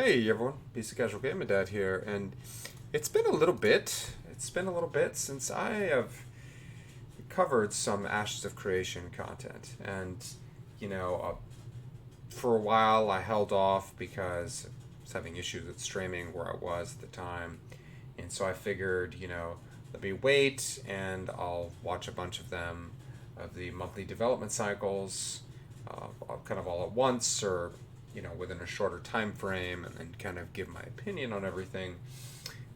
Hey everyone, Piece of Casual Gamer Dad here, and it's been a little bit. It's been a little bit since I have covered some Ashes of Creation content, and you know, for a while I held off because I was having issues with streaming where I was at the time, and so I figured, let me wait and I'll watch a bunch of them of the monthly development cycles, kind of all at once or within a shorter time frame, and then kind of give my opinion on everything.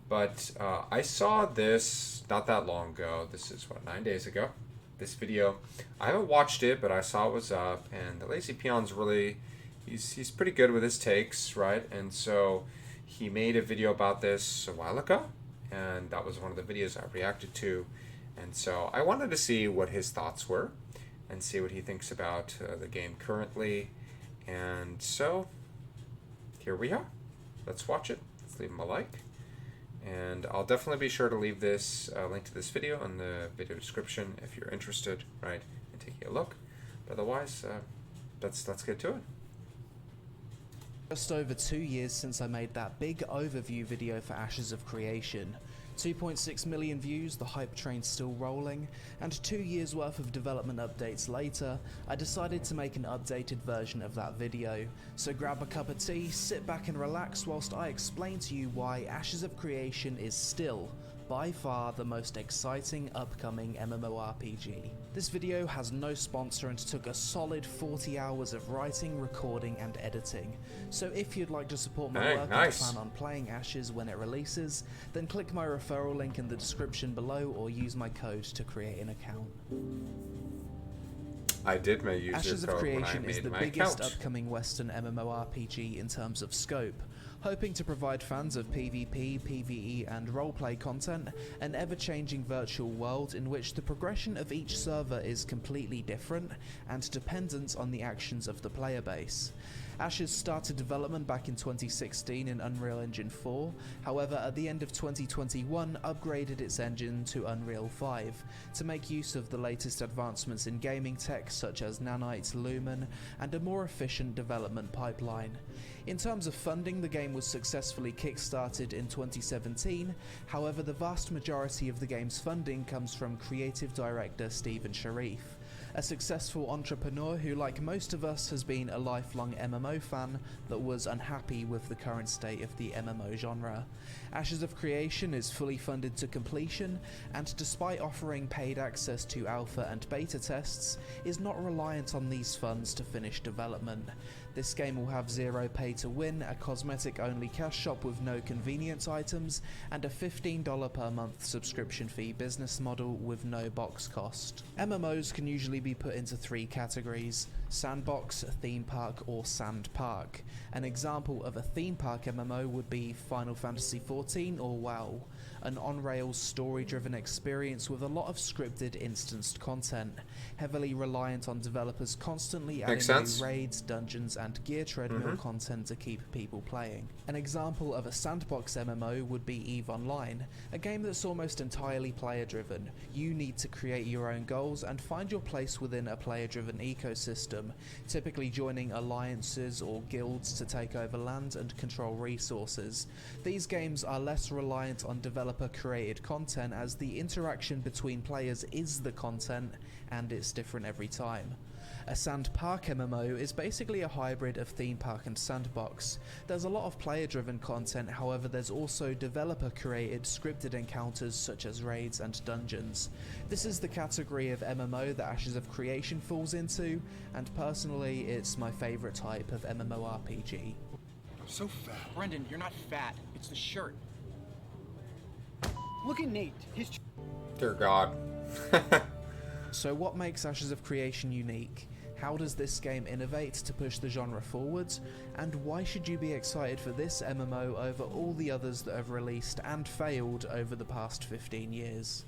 But I saw this not that long ago. This is 9 days ago. This video, I haven't watched it, but I saw it was up, and TheLazyPeon's really, he's pretty good with his takes, right? And so he made a video about this a while ago, and that was one of the videos I reacted to. And so I wanted to see what his thoughts were, and see what he thinks about the game currently. And so, here we are. Let's watch it. Let's leave him a like. And I'll definitely be sure to leave this link to this video in the video description if you're interested, right, in taking a look. But otherwise, let's get to it. Just over 2 years since I made that big overview video for Ashes of Creation. 2.6 million views, the hype train's still rolling, and 2 years worth of development updates later, I decided to make an updated version of that video. So grab a cup of tea, sit back and relax whilst I explain to you why Ashes of Creation is still, by far, the most exciting upcoming MMORPG. This video has no sponsor and took a solid 40 hours of writing, recording and editing. So if you'd like to support my work and plan on playing Ashes when it releases, then click my referral link in the description below or use my code to create an account. I did use Ashes your of code when I Creation is made the my biggest account. upcoming Western MMORPG in terms of scope, hoping to provide fans of PvP, PvE and roleplay content an ever-changing virtual world in which the progression of each server is completely different and dependent on the actions of the player base. Ashes started development back in 2016 in Unreal Engine 4, however at the end of 2021 upgraded its engine to Unreal 5 to make use of the latest advancements in gaming tech such as Nanite, Lumen and a more efficient development pipeline. In terms of funding, the game was successfully kickstarted in 2017, however the vast majority of the game's funding comes from creative director Steven Sharif, a successful entrepreneur who, like most of us, has been a lifelong MMO fan that was unhappy with the current state of the MMO genre. Ashes of Creation is fully funded to completion, and despite offering paid access to alpha and beta tests, is not reliant on these funds to finish development. This game will have zero pay to win, a cosmetic only cash shop with no convenience items, and a $15 per month subscription fee business model with no box cost. MMOs can usually be put into three categories: sandbox, theme park or sand park. An example of a theme park MMO would be Final Fantasy XIV or WoW, an on-rails story-driven experience with a lot of scripted instanced content, heavily reliant on developers constantly adding new raids, dungeons and gear treadmill content to keep people playing. An example of a sandbox MMO would be EVE Online, a game that's almost entirely player-driven. You need to create your own goals and find your place within a player-driven ecosystem, typically joining alliances or guilds to take over land and control resources. These games are less reliant on developer-created content as the interaction between players is the content and it's different every time. A sand park MMO is basically a hybrid of theme park and sandbox. There's a lot of player-driven content, however there's also developer-created scripted encounters such as raids and dungeons. This is the category of MMO that Ashes of Creation falls into, and personally it's my favourite type of MMORPG. I'm so fat. Brendan, you're not fat. It's the shirt. Look at Nate. Dear God. So what makes Ashes of Creation unique? How does this game innovate to push the genre forwards? And why should you be excited for this MMO over all the others that have released and failed over the past 15 years?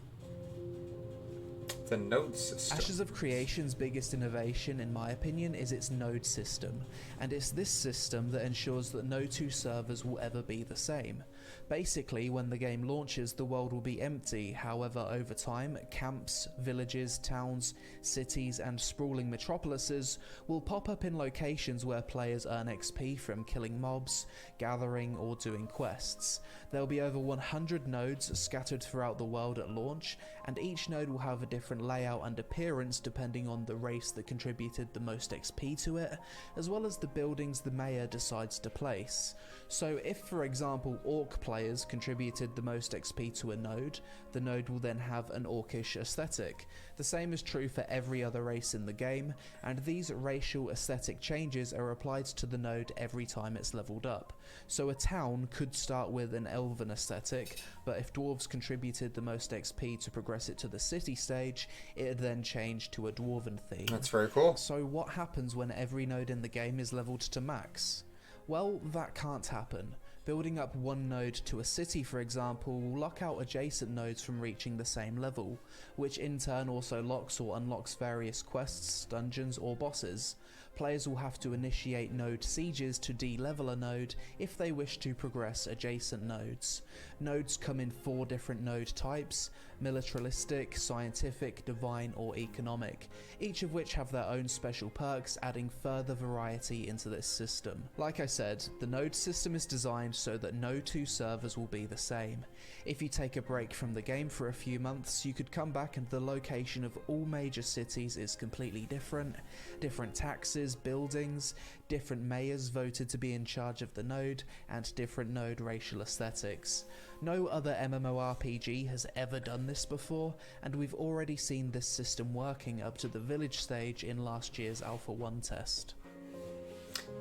The node system. Ashes of Creation's biggest innovation, in my opinion, is its node system, and it's this system that ensures that no two servers will ever be the same. Basically, when the game launches, the world will be empty. However, over time, camps, villages, towns, cities, and sprawling metropolises will pop up in locations where players earn XP from killing mobs, gathering, or doing quests. There'll be over 100 nodes scattered throughout the world at launch, and each node will have a different layout and appearance depending on the race that contributed the most XP to it, as well as the buildings the mayor decides to place. So if, for example, orc players contributed the most XP to a node, the node will then have an orcish aesthetic. The same is true for every other race in the game, and these racial aesthetic changes are applied to the node every time it's leveled up. So a town could start with an elven aesthetic, but if dwarves contributed the most XP to progress it to the city stage, it would then change to a dwarven theme. That's very cool. So what happens when every node in the game is leveled to max? Well, that can't happen. Building up one node to a city, for example, will lock out adjacent nodes from reaching the same level, which in turn also locks or unlocks various quests, dungeons, or bosses. Players will have to initiate node sieges to de-level a node if they wish to progress adjacent nodes. Nodes come in 4 different node types: militaristic, scientific, divine, or economic, each of which have their own special perks, adding further variety into this system. Like I said, the node system is designed so that no 2 servers will be the same. If you take a break from the game for a few months, you could come back and the location of all major cities is completely different. Different taxes, buildings, different mayors voted to be in charge of the node, and different node racial aesthetics. No other MMORPG has ever done this before, and we've already seen this system working up to the village stage in last year's Alpha 1 test.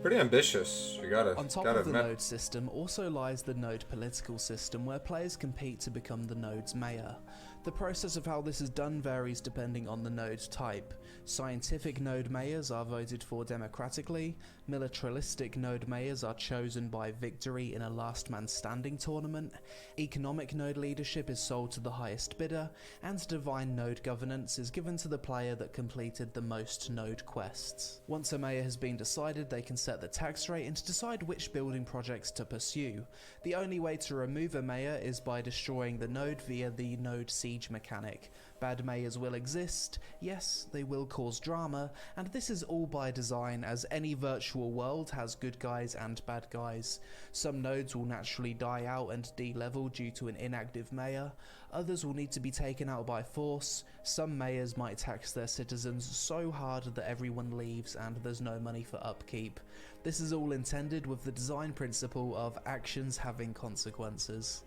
Pretty ambitious, you gotta On top gotta of the admit. node system also lies the node political system, where players compete to become the node's mayor. The process of how this is done varies depending on the node type. Scientific node mayors are voted for democratically, militaristic node mayors are chosen by victory in a last man standing tournament, economic node leadership is sold to the highest bidder, and divine node governance is given to the player that completed the most node quests. Once a mayor has been decided, they can set the tax rate and decide which building projects to pursue. The only way to remove a mayor is by destroying the node via the node siege mechanic. Bad mayors will exist, yes, they will cause drama, and this is all by design, as any virtual world has good guys and bad guys. Some nodes will naturally die out and de-level due to an inactive mayor, others will need to be taken out by force, some mayors might tax their citizens so hard that everyone leaves and there's no money for upkeep. This is all intended with the design principle of actions having consequences.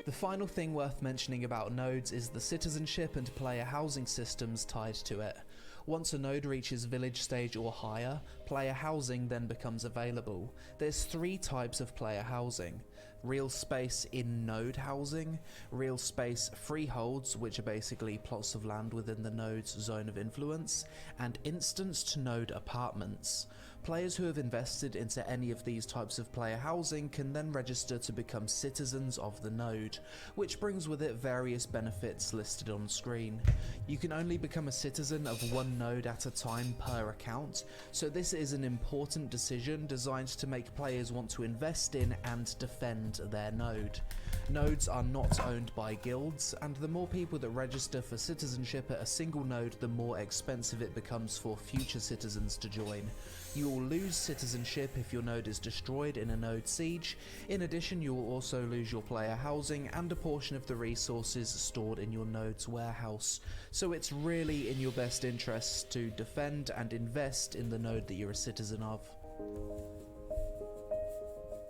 The final thing worth mentioning about nodes is the citizenship and player housing systems tied to it. Once a node reaches village stage or higher, player housing then becomes available. There's 3 types of player housing: real space in node housing, real space freeholds, which are basically plots of land within the node's zone of influence, and instanced node apartments. Players who have invested into any of these types of player housing can then register to become citizens of the node, which brings with it various benefits listed on screen. You can only become a citizen of one node at a time per account, so this is an important decision designed to make players want to invest in and defend their node. Nodes are not owned by guilds, and the more people that register for citizenship at a single node, the more expensive it becomes for future citizens to join. You will lose citizenship if your node is destroyed in a node siege. In addition, you will also lose your player housing and a portion of the resources stored in your node's warehouse. So it's really in your best interests to defend and invest in the node that you're a citizen of.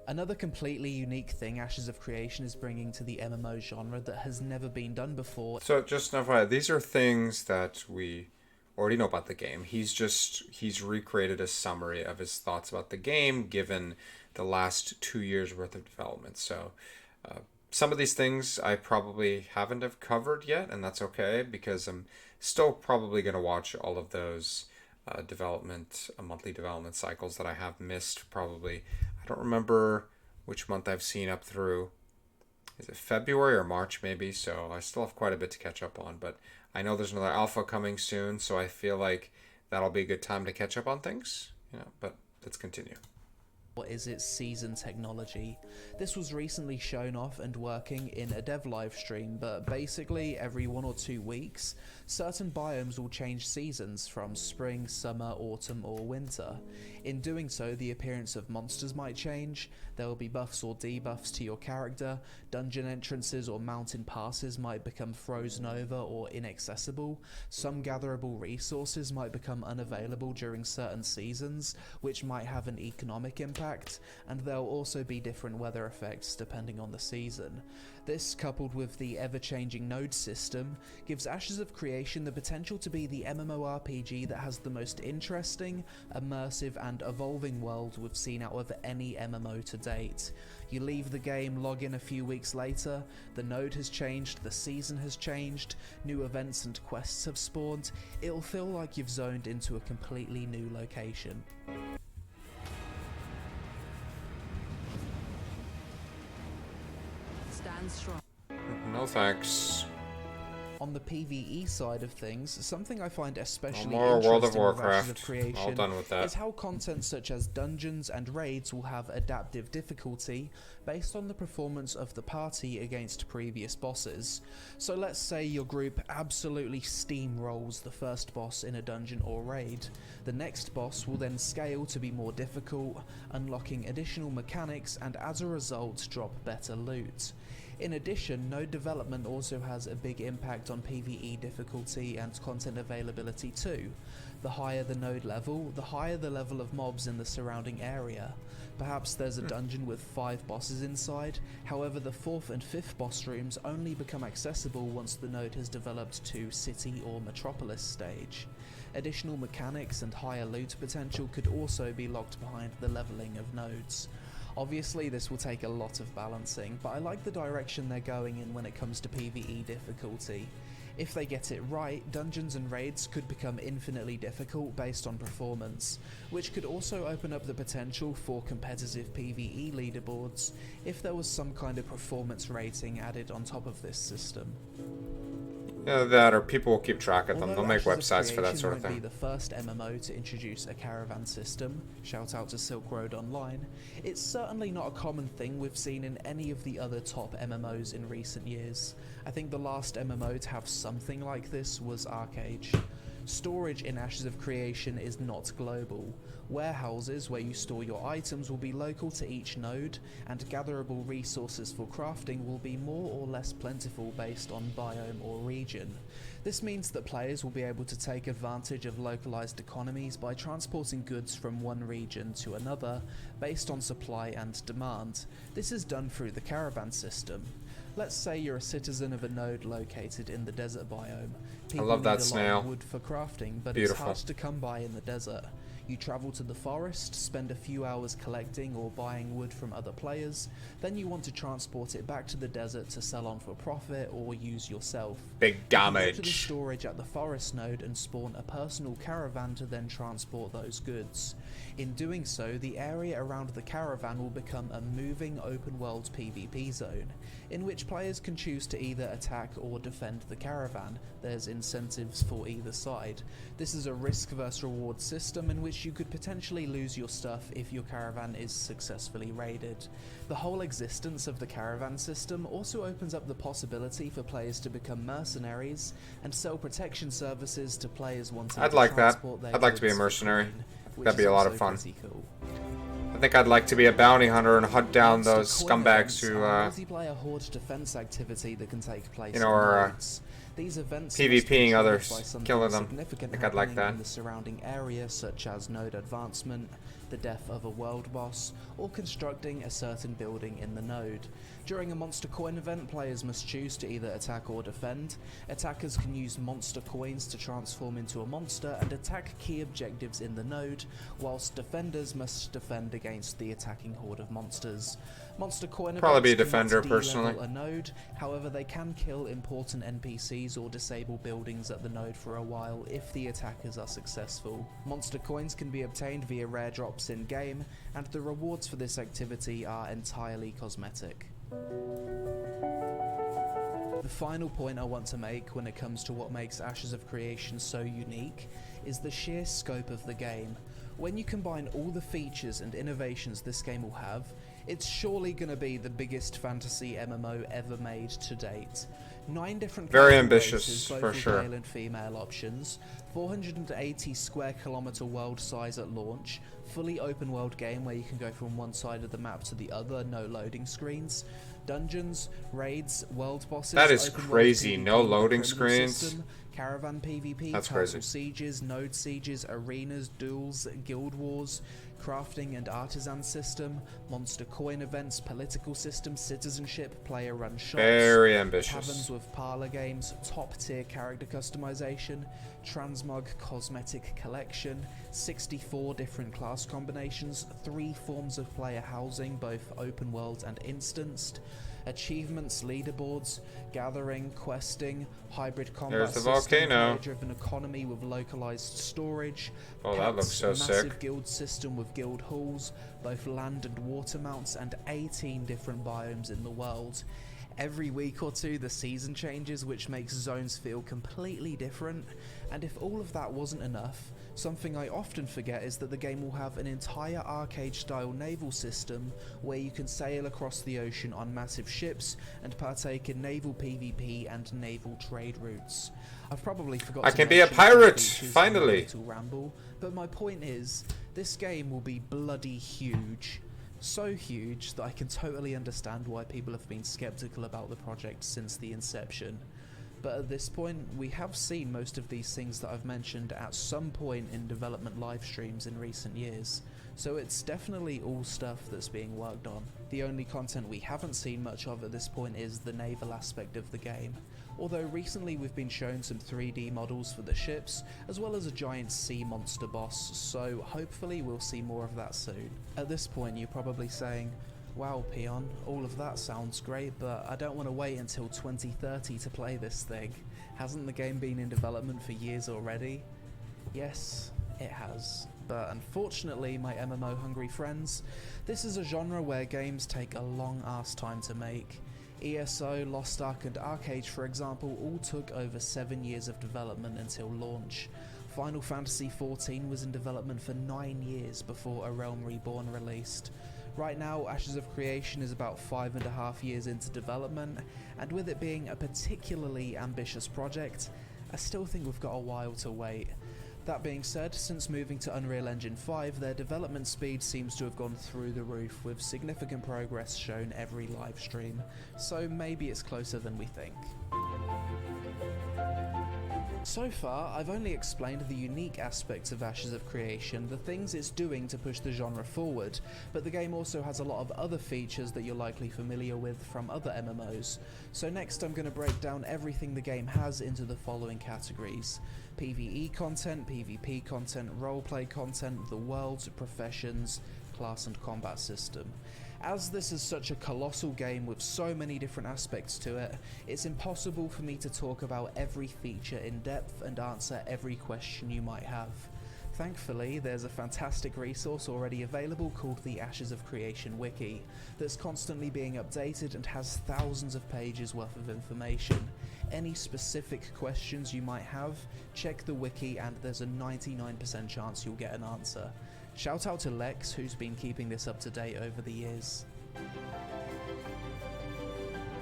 Another completely unique thing Ashes of Creation is bringing to the MMO genre that has never been done before. So just FYI, these are things that we already know about the game. He's recreated a summary of his thoughts about the game given the last 2 years worth of development. So some of these things I probably haven't have covered yet, and that's okay because I'm still probably going to watch all of those monthly development cycles that I have missed probably. I don't remember which month I've seen up through. Is it February or March maybe? So I still have quite a bit to catch up on, but I know there's another alpha coming soon, so I feel like that'll be a good time to catch up on things. But let's continue. What is its season technology? This was recently shown off and working in a dev live stream, but basically every 1 or 2 weeks, certain biomes will change seasons from spring, summer, autumn or winter. In doing so, the appearance of monsters might change, there will be buffs or debuffs to your character, dungeon entrances or mountain passes might become frozen over or inaccessible, some gatherable resources might become unavailable during certain seasons, which might have an economic impact, and there will also be different weather effects depending on the season. This, coupled with the ever-changing node system, gives Ashes of Creation the potential to be the MMORPG that has the most interesting, immersive and evolving world we've seen out of any MMO to date. You leave the game, log in a few weeks later, the node has changed, the season has changed, new events and quests have spawned, it'll feel like you've zoned into a completely new location. Stand strong. No thanks. On the PvE side of things, something I find especially more interesting World of with Ashes Warcraft. of Creation All done with that. is how content such as dungeons and raids will have adaptive difficulty based on the performance of the party against previous bosses. So let's say your group absolutely steamrolls the first boss in a dungeon or raid. The next boss will then scale to be more difficult, unlocking additional mechanics and as a result drop better loot. In addition, node development also has a big impact on PvE difficulty and content availability too. The higher the node level, the higher the level of mobs in the surrounding area. Perhaps there's a dungeon with 5 bosses inside, however the 4th and 5th boss rooms only become accessible once the node has developed to city or metropolis stage. Additional mechanics and higher loot potential could also be locked behind the leveling of nodes. Obviously this will take a lot of balancing, but I like the direction they're going in when it comes to PvE difficulty. If they get it right, dungeons and raids could become infinitely difficult based on performance, which could also open up the potential for competitive PvE leaderboards if there was some kind of performance rating added on top of this system. Yeah, that or people will keep track of them. Although They'll make Ashes of websites for that Creation sort of won't thing. be the first MMO to introduce a caravan system, shout out to Silk Road Online, it's certainly not a common thing we've seen in any of the other top MMOs in recent years. I think the last MMO to have something like this was Arcade. Storage in Ashes of Creation is not global. Warehouses where you store your items will be local to each node, and gatherable resources for crafting will be more or less plentiful based on biome or region. This means that players will be able to take advantage of localized economies by transporting goods from one region to another based on supply and demand. This is done through the Caravan System. Let's say you're a citizen of a node located in the desert biome. People love that need a lot snail. of wood for crafting, but Beautiful. it's hard to come by in the desert. You travel to the forest, spend a few hours collecting or buying wood from other players, then you want to transport it back to the desert to sell on for profit or use yourself. Big You can go to the damage. storage at the forest node and spawn a personal caravan to then transport those goods. In doing so, the area around the caravan will become a moving open world PvP zone, in which players can choose to either attack or defend the caravan. There's incentives for either side. This is a risk versus reward system in which you could potentially lose your stuff if your caravan is successfully raided. The whole existence of the caravan system also opens up the possibility for players to become mercenaries and sell protection services to players wanting I'd to like that. transport their I'd like to be a goods for mercenary. coin, which That'd be is a lot also of fun. pretty cool. I think I'd like to be a bounty hunter and hunt down Monster those coin scumbags events who, are multiplayer horde defense activity that can take place you know, on are, nodes. These events PvPing must be triggered others, by something killing them. significant I think I'd like happening that. in the surrounding area, such as node advancement, the death of a world boss, or constructing a certain building in the node. During a monster coin event, players must choose to either attack or defend. Attackers can use monster coins to transform into a monster and attack key objectives in the node, whilst defenders must defend against the attacking horde of monsters. Monster coin Probably be a events cannot defender, de-level personally. a node, however they can kill important NPCs or disable buildings at the node for a while if the attackers are successful. Monster coins can be obtained via rare drops in game, and the rewards for this activity are entirely cosmetic. The final point I want to make when it comes to what makes Ashes of Creation so unique is the sheer scope of the game. When you combine all the features and innovations this game will have, it's surely going to be the biggest fantasy MMO ever made to date. 9 different Very playable ambitious, races, both for with sure. male and female options, 480 square kilometer world size at launch, fully open world game where you can go from one side of the map to the other, no loading screens, dungeons, raids, world bosses. That is open world crazy. PvP No with a loading criminal screens. system, caravan PvP, That's castle crazy. sieges, node sieges, arenas, duels, guild wars, crafting and artisan system, monster coin events, political system, citizenship, player run shops, Very ambitious. taverns with parlor games, top tier character customization, transmog cosmetic collection, 64 different class combinations, 3 forms of player housing, both open world and instanced, achievements, leaderboards, gathering, questing, hybrid combat There's the system, volcano. player-driven economy with localized storage, Oh, that looks so massive sick. guild system with guild halls, both land and water mounts, and 18 different biomes in the world. Every week or two the season changes, which makes zones feel completely different, and if all of that wasn't enough, something I often forget is that the game will have an entire arcade-style naval system where you can sail across the ocean on massive ships and partake in naval PvP and naval trade routes. I've probably forgot I to can be a mention pirate, features in my finally. little ramble, but my point is, this game will be bloody huge. So huge that I can totally understand why people have been skeptical about the project since the inception. But at this point, we have seen most of these things that I've mentioned at some point in development live streams in recent years, so it's definitely all stuff that's being worked on. The only content we haven't seen much of at this point is the naval aspect of the game, although recently we've been shown some 3D models for the ships, as well as a giant sea monster boss, so hopefully we'll see more of that soon. At this point you're probably saying, wow Peon, all of that sounds great, but I don't want to wait until 2030 to play this thing. Hasn't the game been in development for years already? Yes, it has. But unfortunately, my MMO hungry friends, this is a genre where games take a long ass time to make. ESO, Lost Ark and Arcade, for example, all took over 7 years of development until launch. Final Fantasy XIV was in development for 9 years before A Realm Reborn released. Right now, Ashes of Creation is about 5.5 years into development, and with it being a particularly ambitious project, I still think we've got a while to wait. That being said, since moving to Unreal Engine 5, their development speed seems to have gone through the roof, with significant progress shown every live stream, so maybe it's closer than we think. So far, I've only explained the unique aspects of Ashes of Creation, the things it's doing to push the genre forward, but the game also has a lot of other features that you're likely familiar with from other MMOs. So next I'm going to break down everything the game has into the following categories: PvE content, PvP content, roleplay content, the world, professions, class and combat system. As this is such a colossal game with so many different aspects to it, it's impossible for me to talk about every feature in depth and answer every question you might have. Thankfully, there's a fantastic resource already available called the Ashes of Creation Wiki, that's constantly being updated and has thousands of pages worth of information. Any specific questions you might have, check the wiki and there's a 99% chance you'll get an answer. Shout out to Lex, who's been keeping this up to date over the years.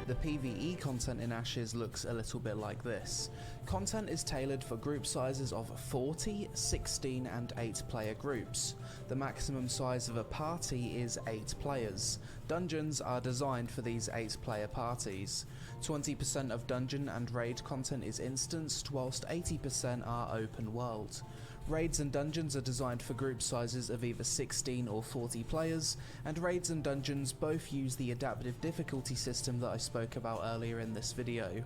The PvE content in Ashes looks a little bit like this. Content is tailored for group sizes of 40, 16 and 8 player groups. The maximum size of a party is 8 players. Dungeons are designed for these 8 player parties. 20% of dungeon and raid content is instanced, whilst 80% are open world. Raids and dungeons are designed for group sizes of either 16 or 40 players, and raids and dungeons both use the adaptive difficulty system that I spoke about earlier in this video.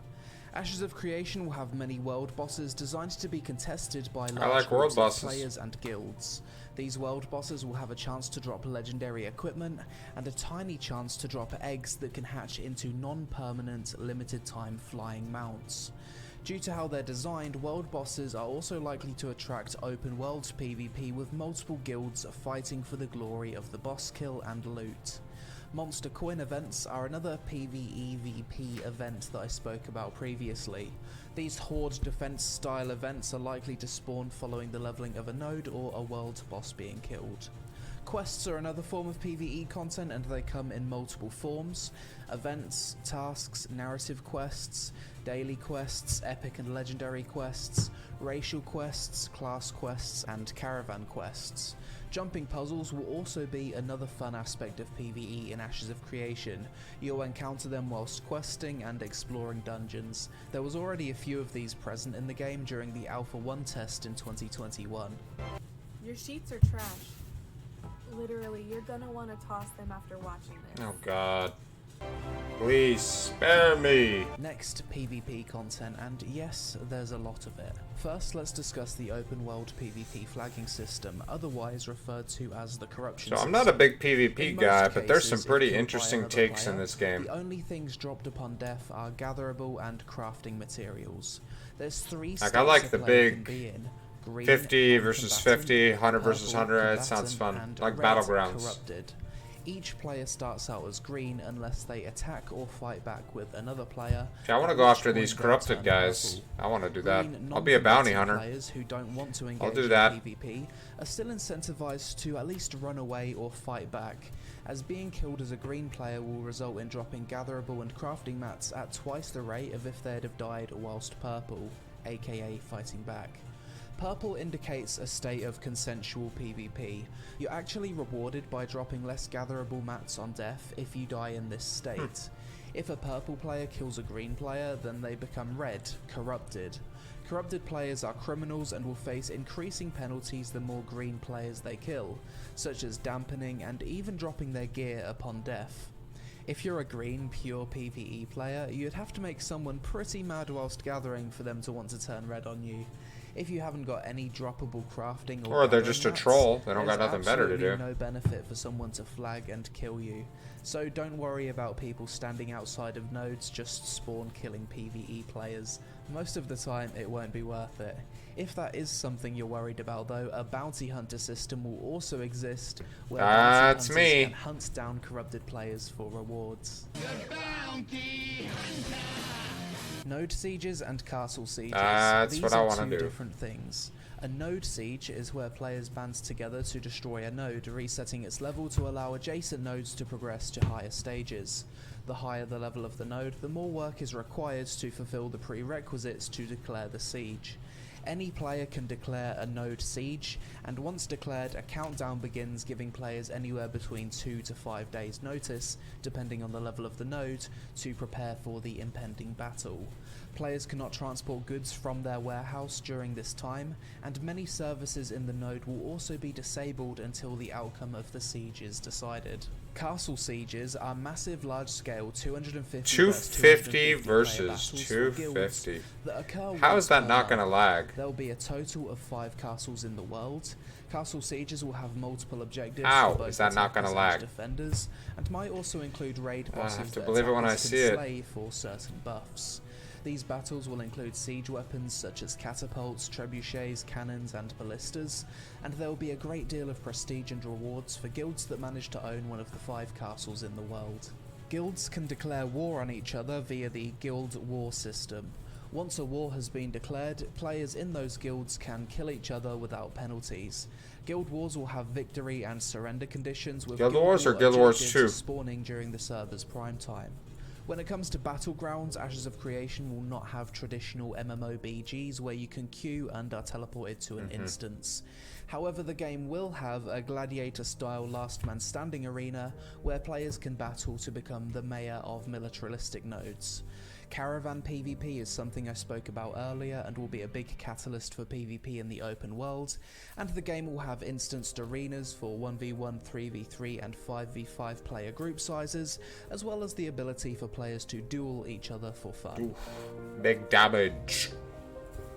Ashes of Creation will have many world bosses designed to be contested by large world groups of bosses. players and guilds. These world bosses will have a chance to drop legendary equipment, and a tiny chance to drop eggs that can hatch into non-permanent, limited time flying mounts. Due to how they're designed, world bosses are also likely to attract open world PvP with multiple guilds fighting for the glory of the boss kill and loot. Monster Coin events are another PvEVP event that I spoke about previously. These horde defense style events are likely to spawn following the leveling of a node or a world boss being killed. Quests are another form of PvE content, and they come in multiple forms: events, tasks, narrative quests, daily quests, epic and legendary quests, racial quests, class quests, and caravan quests. Jumping puzzles will also be another fun aspect of PvE in Ashes of Creation. You'll encounter them whilst questing and exploring dungeons. There was already a few of these present in the game during the Alpha 1 test in 2021. Your sheets are trash. Literally, you're gonna want to toss them after watching this. Oh god. Please spare me! Next, PvP content, and yes, there's a lot of it. First, let's discuss the open world PvP flagging system, otherwise referred to as the corruption So I'm system. not a big PvP In guy, most but there's some cases, pretty if killed by interesting another takes player, in this game. The only things dropped upon death are gatherable and crafting materials. There's three Like, states I like a the player can big be in: green, 50 versus non-combatant, 50, 100 versus purple, 100, it sounds combatant, fun. and Like red, Battlegrounds. corrupted. Each player starts out as green unless they attack or fight back with another player. Okay, I want to at go which after these point they'll corrupted turn guys. purple. I want to do that. Green, I'll be a bounty non-combatant hunter. Players who don't want to engage I'll do in that. PvP are still incentivized to at least run away or fight back, as being killed as a green player will result in dropping gatherable and crafting mats at twice the rate of if they'd have died whilst purple, aka fighting back. Purple indicates a state of consensual PvP. You're actually rewarded by dropping less gatherable mats on death if you die in this state. If a purple player kills a green player, then they become red, corrupted. Corrupted players are criminals and will face increasing penalties the more green players they kill, such as dampening and even dropping their gear upon death. If you're a green, pure PvE player, you'd have to make someone pretty mad whilst gathering for them to want to turn red on you. If you haven't got any droppable crafting Or they're gathering just a mats, troll. They don't got there's nothing better to absolutely do. no benefit for someone to flag and kill you. So don't worry about people standing outside of nodes just spawn killing PvE players. Most of the time it won't be worth it. If that is something you're worried about though, a bounty hunter system will also exist where That's bounty hunters me. can hunt down corrupted players for rewards. Node sieges and castle sieges. That's These what I are wanna two do. different things. A node siege is where players band together to destroy a node, resetting its level to allow adjacent nodes to progress to higher stages. The higher the level of the node, the more work is required to fulfill the prerequisites to declare the siege. Any player can declare a node siege, and once declared, a countdown begins, giving players anywhere between 2 to 5 days notice, depending on the level of the node, to prepare for the impending battle. Players cannot transport goods from their warehouse during this time, and many services in the node will also be disabled until the outcome of the siege is decided. Castle sieges are massive, large-scale 250 250 player versus battles for guilds 250. that occur How once is that per not going to month. lag? There'll be a total of 5 castles in the world. Castle sieges will have multiple objectives How for both is that not gonna attackers lag? and defenders, and might also include raid I bosses have to that believe it when I attackers see can it. slay for certain buffs. These battles will include siege weapons such as catapults, trebuchets, cannons and ballistas, and there will be a great deal of prestige and rewards for guilds that manage to own one of the 5 castles in the world. Guilds can declare war on each other via the guild war system. Once a war has been declared, players in those guilds can kill each other without penalties. Guild wars will have victory and surrender conditions, with Guild wars or war Guild Wars objectives 2? spawning during the server's prime time. When it comes to battlegrounds, Ashes of Creation will not have traditional MMORPGs where you can queue and are teleported to an instance. However, the game will have a gladiator-style last man standing arena where players can battle to become the mayor of militaristic nodes. Caravan PvP is something I spoke about earlier and will be a big catalyst for PvP in the open world, and the game will have instanced arenas for 1v1, 3v3 and 5v5 player group sizes, as well as the ability for players to duel each other for fun. Big damage.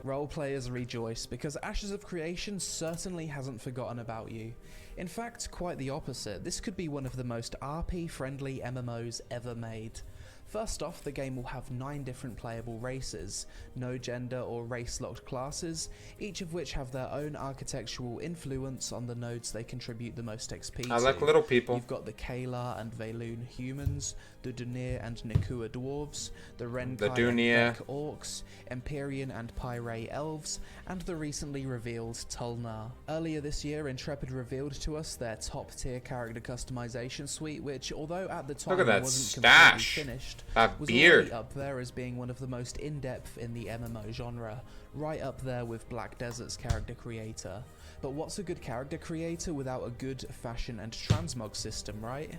Role players rejoice because Ashes of Creation certainly hasn't forgotten about you. In fact, quite the opposite. This could be one of the most RP-friendly MMOs ever made. First off, the game will have 9 different playable races, no gender or race-locked classes, each of which have their own architectural influence on the nodes they contribute the most XP to. I like little people. You've got the Kalar and Veloon humans, the Dunir and Nakua dwarves, the Renkai and Vek orcs, Empyrean and Pyre elves, and the recently revealed Tulnar. Earlier this year, Intrepid revealed to us their top-tier character customization suite, which, although at the time wasn't completely finished, was already up there as being one of the most in-depth in the MMO genre, right up there with Black Desert's character creator. But what's a good character creator without a good fashion and transmog system, right?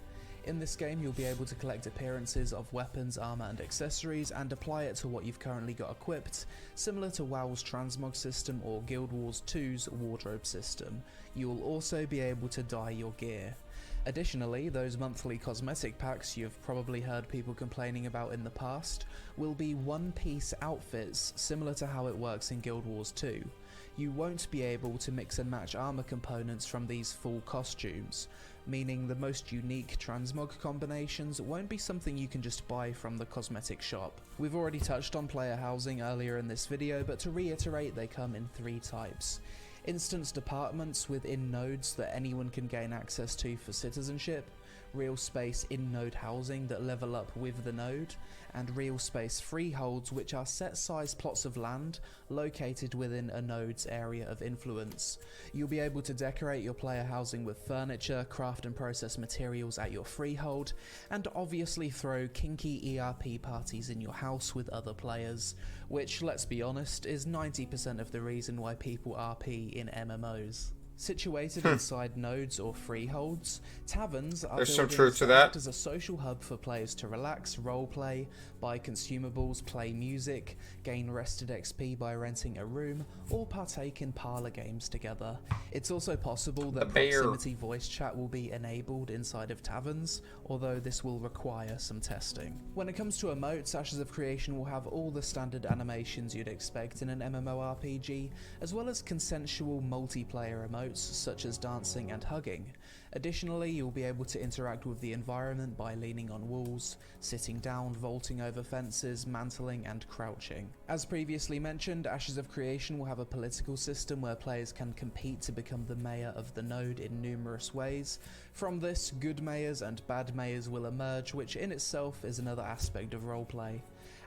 In this game, you'll be able to collect appearances of weapons, armor, and accessories and apply it to what you've currently got equipped, similar to WoW's transmog system or Guild Wars 2's wardrobe system. You will also be able to dye your gear. Additionally, those monthly cosmetic packs you've probably heard people complaining about in the past will be one-piece outfits, similar to how it works in Guild Wars 2. You won't be able to mix and match armor components from these full costumes, meaning the most unique transmog combinations won't be something you can just buy from the cosmetic shop. We've already touched on player housing earlier in this video, but to reiterate, they come in 3 types. Instance departments within nodes that anyone can gain access to for citizenship, real space in-node housing that level up with the node, and real space freeholds, which are set-size plots of land located within a node's area of influence. You'll be able to decorate your player housing with furniture, craft and process materials at your freehold, and obviously throw kinky ERP parties in your house with other players, which, let's be honest, is 90% of the reason why people RP in MMOs. Situated inside nodes or freeholds, taverns are buildings that act as a social hub for players to relax, roleplay, buy consumables, play music, gain rested XP by renting a room, or partake in parlor games together. It's also possible that proximity voice chat will be enabled inside of taverns, although this will require some testing. When it comes to emotes, Ashes of Creation will have all the standard animations you'd expect in an MMORPG, as well as consensual multiplayer emotes such as dancing and hugging. Additionally, you'll be able to interact with the environment by leaning on walls, sitting down, vaulting over fences, mantling, and crouching. As previously mentioned, Ashes of Creation will have a political system where players can compete to become the mayor of the node in numerous ways. From this, good mayors and bad mayors will emerge, which in itself is another aspect of roleplay.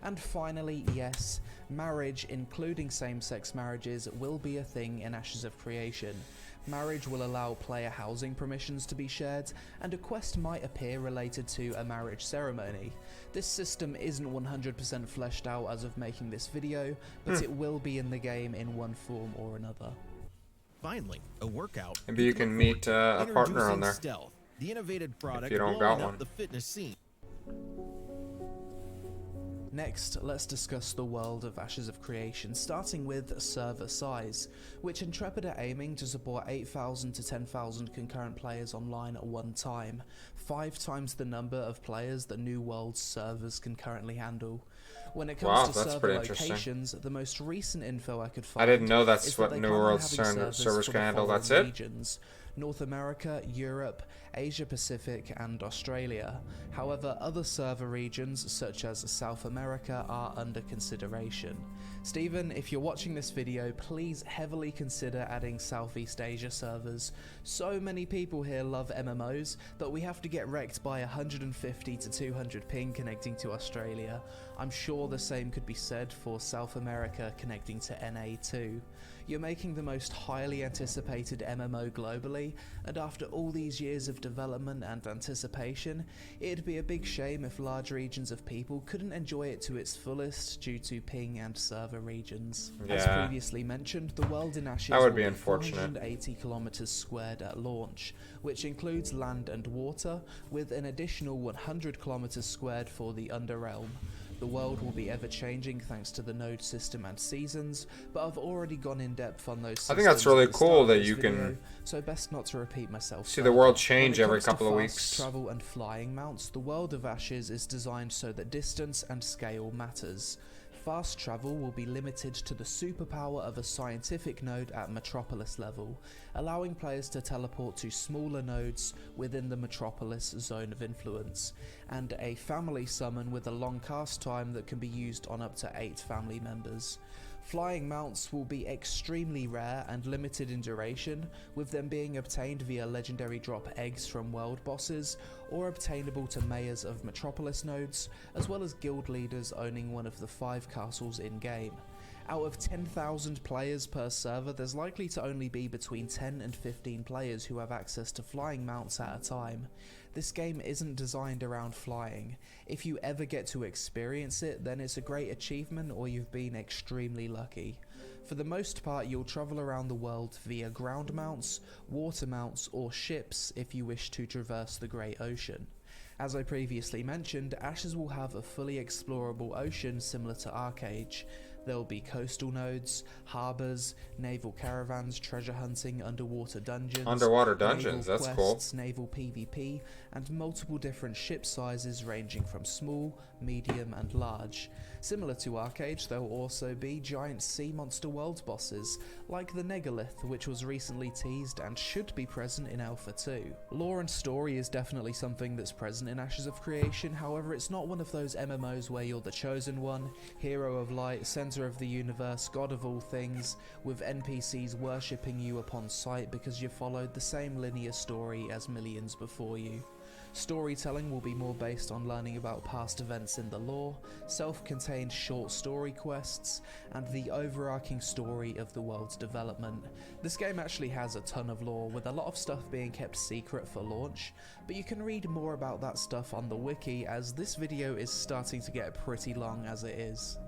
And finally, yes, marriage, including same-sex marriages, will be a thing in Ashes of Creation. Marriage will allow player housing permissions to be shared, and a quest might appear related to a marriage ceremony. This system isn't 100% fleshed out as of making this video, but it will be in the game in one form or another. Finally, a workout. Maybe you can meet a partner on there. Stealth, the innovative product if you don't got blowing one. up the fitness scene. Next, let's discuss the world of Ashes of Creation, starting with server size, which Intrepid are aiming to support 8,000 to 10,000 concurrent players online at one time, 5 times the number of players that New World's servers can currently handle. When it comes to server locations, the most recent info I could find I didn't know that's is what that New World's servers can handle, that's it? Regions: North America, Europe, Asia Pacific, and Australia. However, other server regions, such as South America, are under consideration. Stephen, if you're watching this video, please heavily consider adding Southeast Asia servers. So many people here love MMOs, but we have to get wrecked by 150 to 200 ping connecting to Australia. I'm sure the same could be said for South America connecting to NA too. You're making the most highly anticipated MMO globally, and after all these years of development and anticipation, it'd be a big shame if large regions of people couldn't enjoy it to its fullest due to ping and server regions. Yeah. As previously mentioned, the world in Ashes That would will be unfortunate. 480 kilometers squared at launch, which includes land and water, with an additional 100 kilometers squared for the Underrealm. The world will be ever-changing thanks to the node system and seasons, but I've already gone in depth on those systems. I think that's really cool that you can so best not to repeat myself. see the world change every couple of weeks. Travel and flying mounts, the world of Ashes is designed so that distance and scale matters. Fast travel will be limited to the superpower of a scientific node at Metropolis level, allowing players to teleport to smaller nodes within the Metropolis zone of influence, and a family summon with a long cast time that can be used on up to 8 family members. Flying mounts will be extremely rare and limited in duration, with them being obtained via legendary drop eggs from world bosses, or obtainable to mayors of Metropolis nodes, as well as guild leaders owning one of the 5 castles in-game. Out of 10,000 players per server, there's likely to only be between 10 and 15 players who have access to flying mounts at a time. This game isn't designed around flying. If you ever get to experience it, then it's a great achievement or you've been extremely lucky. For the most part, you'll travel around the world via ground mounts, water mounts, or ships if you wish to traverse the Great Ocean. As I previously mentioned, Ashes will have a fully explorable ocean similar to Arcade. There will be coastal nodes, harbours, naval caravans, treasure hunting, underwater dungeons, that's quests, cool. naval PvP, and multiple different ship sizes ranging from small, medium, and large. Similar to Arcade, there will also be giant sea monster world bosses, like the Negalith, which was recently teased and should be present in Alpha 2. Lore and story is definitely something that's present in Ashes of Creation, however it's not one of those MMOs where you're the chosen one, hero of light, centre of the universe, god of all things, with NPCs worshipping you upon sight because you followed the same linear story as millions before you. Storytelling will be more based on learning about past events in the lore, self-contained short story quests, and the overarching story of the world's development. This game actually has a ton of lore, with a lot of stuff being kept secret for launch, but you can read more about that stuff on the wiki, as this video is starting to get pretty long as it is.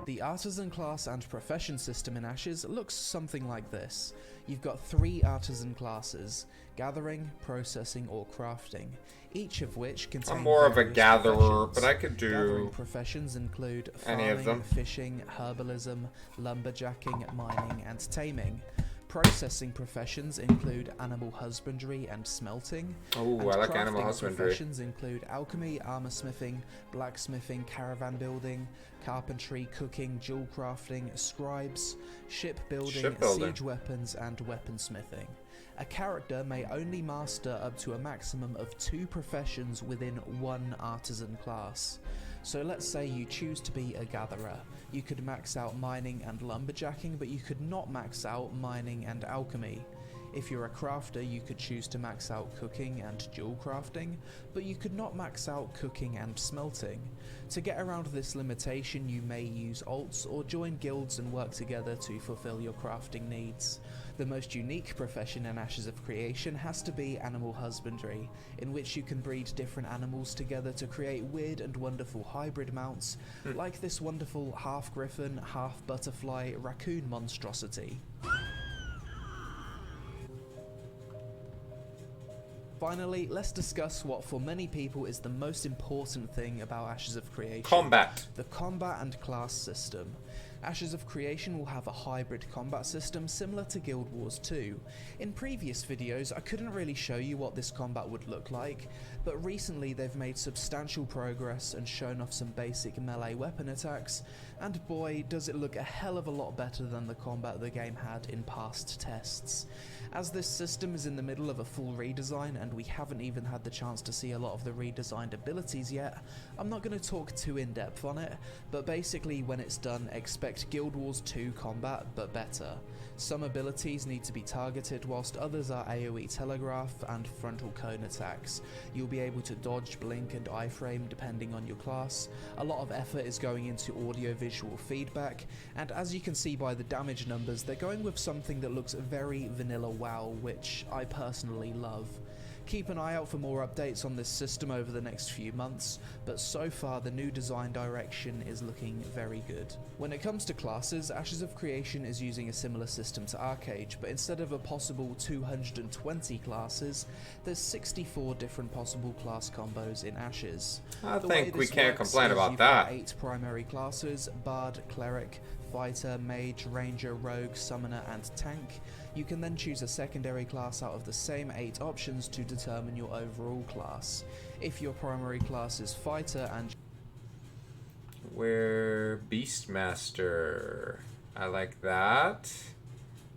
The artisan class and profession system in Ashes looks something like this. You've got 3 artisan classes: gathering, processing, or crafting, each of which contain I'm more of a various gatherer, professions. but I could do Gathering professions include any of them. farming, fishing, herbalism, lumberjacking, mining, and taming. Processing professions include animal husbandry and smelting. Oh, and I like animal crafting husbandry. professions include alchemy, armor smithing, blacksmithing, caravan building, carpentry, cooking, jewel crafting, scribes, shipbuilding, siege weapons, and weaponsmithing. A character may only master up to a maximum of 2 professions within one artisan class. So let's say you choose to be a gatherer. You could max out mining and lumberjacking, but you could not max out mining and alchemy. If you're a crafter, you could choose to max out cooking and jewel crafting, but you could not max out cooking and smelting. To get around this limitation, you may use alts or join guilds and work together to fulfill your crafting needs. The most unique profession in Ashes of Creation has to be animal husbandry, in which you can breed different animals together to create weird and wonderful hybrid mounts, like this wonderful half-griffin, half-butterfly raccoon monstrosity. Finally, let's discuss what for many people is the most important thing about Ashes of Creation. Combat. The combat and class system. Ashes of Creation will have a hybrid combat system similar to Guild Wars 2. In previous videos, I couldn't really show you what this combat would look like, but recently they've made substantial progress and shown off some basic melee weapon attacks, and boy does it look a hell of a lot better than the combat the game had in past tests. As this system is in the middle of a full redesign and we haven't even had the chance to see a lot of the redesigned abilities yet, I'm not going to talk too in depth on it, but basically when it's done, expect Guild Wars 2 combat, but better. Some abilities need to be targeted whilst others are AoE telegraph and frontal cone attacks. You'll be able to dodge, blink and iframe depending on your class. A lot of effort is going into audio-visual feedback, and as you can see by the damage numbers, they're going with something that looks very vanilla WoW, which I personally love. Keep an eye out for more updates on this system over the next few months, but so far the new design direction is looking very good. When it comes to classes, Ashes of Creation is using a similar system to Arcade, but instead of a possible 220 classes, there's 64 different possible class combos in Ashes. I The think way we this can't works complain is about you've got that. 8 primary classes: Bard, Cleric, Fighter, Mage, Ranger, Rogue, Summoner and Tank. You can then choose a secondary class out of the same 8 options to determine your overall class. If your primary class is Fighter and Where Beastmaster. I like that.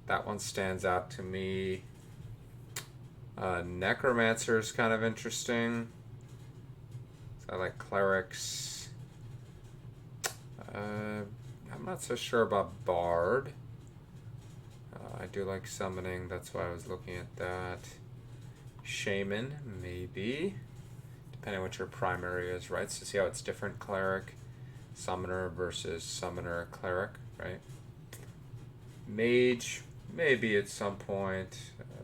That one stands out to me. Necromancer is kind of interesting. I like clerics. I'm not so sure about Bard. I do like summoning, that's why I was looking at that. Shaman, maybe. Depending on what your primary is, right? So see how it's different, cleric, summoner versus summoner, cleric, right? Mage, maybe at some point.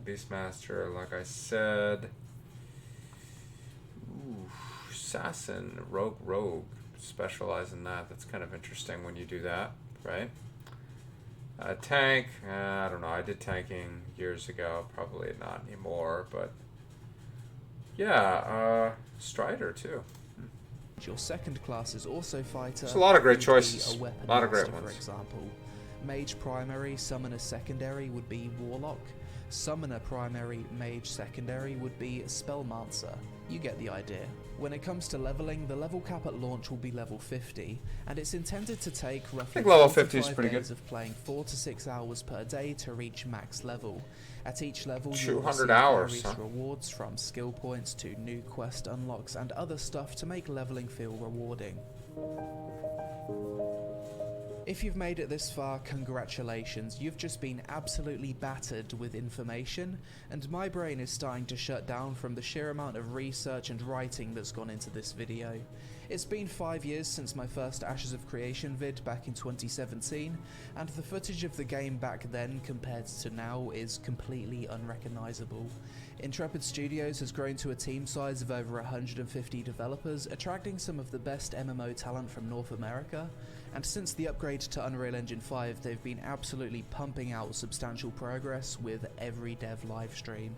Beastmaster, like I said. Ooh, assassin, rogue. Specialize in that. That's kind of interesting when you do that, right? Tank, I don't know. I did tanking years ago. Probably not anymore, but yeah, Strider too. Your second class is also fighter. There's a lot of great would be choices. A weapon A lot of great master, ones. For example, mage primary, summoner secondary would be warlock. Summoner primary, mage secondary would be spellmancer. You get the idea. When it comes to leveling, the level cap at launch will be level 50, and it's intended to take roughly think level 4 to 50 is 5 pretty days good. of playing 4 to 6 hours per day to reach max level. At each level, you'll 200 receive hours, various huh? rewards, from skill points to new quest unlocks and other stuff to make leveling feel rewarding. If you've made it this far, congratulations. You've just been absolutely battered with information, and my brain is starting to shut down from the sheer amount of research and writing that's gone into this video. It's been 5 years since my first Ashes of Creation vid back in 2017, and the footage of the game back then compared to now is completely unrecognisable. Intrepid Studios has grown to a team size of over 150 developers, attracting some of the best MMO talent from North America, and since the upgrade to Unreal Engine 5, they've been absolutely pumping out substantial progress with every dev livestream.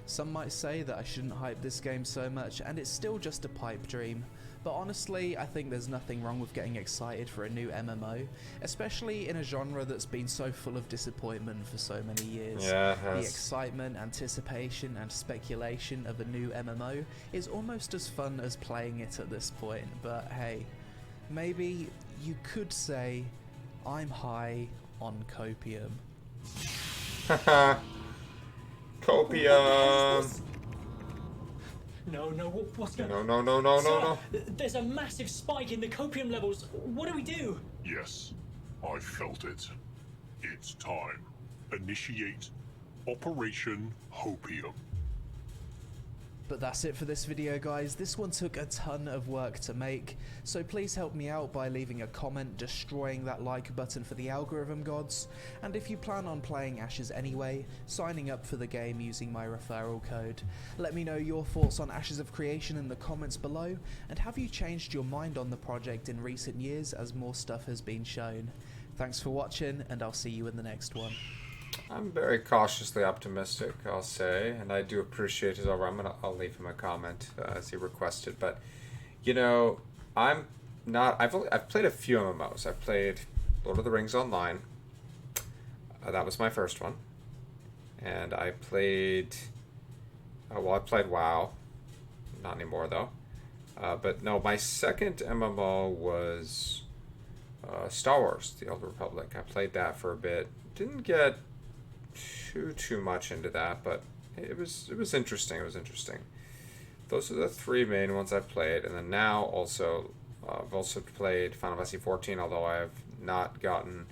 Some might say that I shouldn't hype this game so much, and it's still just a pipe dream. But honestly, I think there's nothing wrong with getting excited for a new MMO, especially in a genre that's been so full of disappointment for so many years. Yeah, it The has. excitement, anticipation, and speculation of a new MMO is almost as fun as playing it at this point, but hey, maybe you could say I'm high on copium. Copium. No, what's going on? No. There's a massive spike in the copium levels. What do we do? Yes, I felt it. It's time. Initiate Operation Hopium. But that's it for this video, guys. This one took a ton of work to make, so please help me out by leaving a comment, destroying that like button for the algorithm gods, and if you plan on playing Ashes anyway, signing up for the game using my referral code. Let me know your thoughts on Ashes of Creation in the comments below, and have you changed your mind on the project in recent years as more stuff has been shown? Thanks for watching, and I'll see you in the next one. I'm very cautiously optimistic, I'll say, and I do appreciate his over. I'll leave him a comment as he requested. But you know, I'm not. I've played a few MMOs. I've played Lord of the Rings Online. That was my first one, and I played. I played WoW. Not anymore though. But no, my second MMO was Star Wars: The Old Republic. I played that for a bit. Didn't get too much into that, but it was interesting. It was interesting. Those are the three main ones I've played, and then now also I've also played Final Fantasy 14, although I have not gotten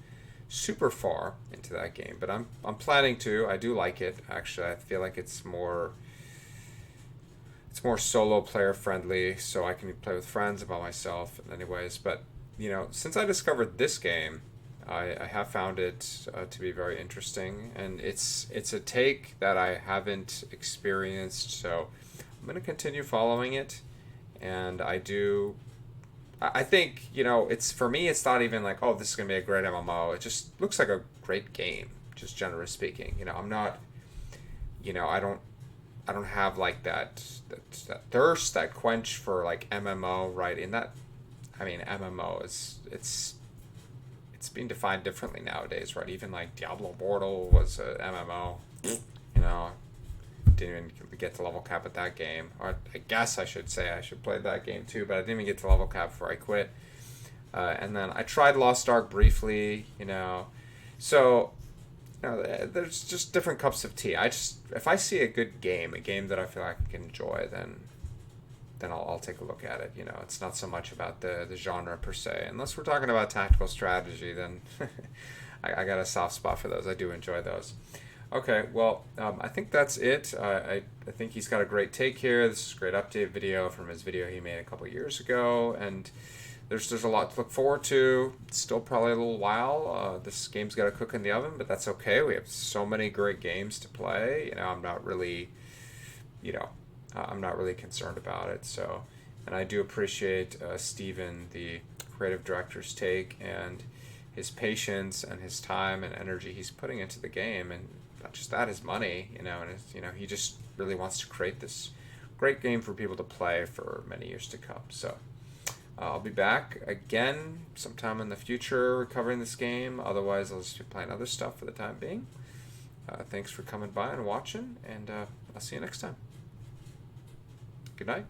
super far into that game, but I'm planning to. I do like it actually. I feel like it's more solo player friendly, so I can play with friends and by myself. Anyways, but you know, since I discovered this game, I have found it to be very interesting, and it's a take that I haven't experienced, so I'm going to continue following it. And I think, you know, it's, for me, it's not even like, oh, this is going to be a great MMO. It just looks like a great game, just generally speaking. You know, I'm not, you know, I don't have like that thirst, that quench for like MMO, right? In that, I mean, MMO it's being defined differently nowadays, right? Even like Diablo Immortal was a MMO. You know, didn't even get to level cap at that game. Or I guess I should say I should play that game too, but I didn't even get to level cap before I quit. And then I tried Lost Ark briefly, So, there's just different cups of tea. If I see a good game, a game that I feel like I can enjoy, then I'll take a look at it. It's not so much about the genre per se. Unless we're talking about tactical strategy, then I got a soft spot for those. I do enjoy those. Okay, well, I think that's it. I think he's got a great take here. This is a great update video from his video he made a couple years ago, and there's a lot to look forward to. It's still probably a little while. This game's got to cook in the oven, but that's okay. We have so many great games to play. I'm not really, I'm not really concerned about it. So, and I do appreciate Steven, the creative director's take, and his patience and his time and energy he's putting into the game, and not just that, his money, and he just really wants to create this great game for people to play for many years to come. So I'll be back again sometime in the future covering this game. Otherwise, I'll just be playing other stuff for the time being. Thanks for coming by and watching, and I'll see you next time. Good night.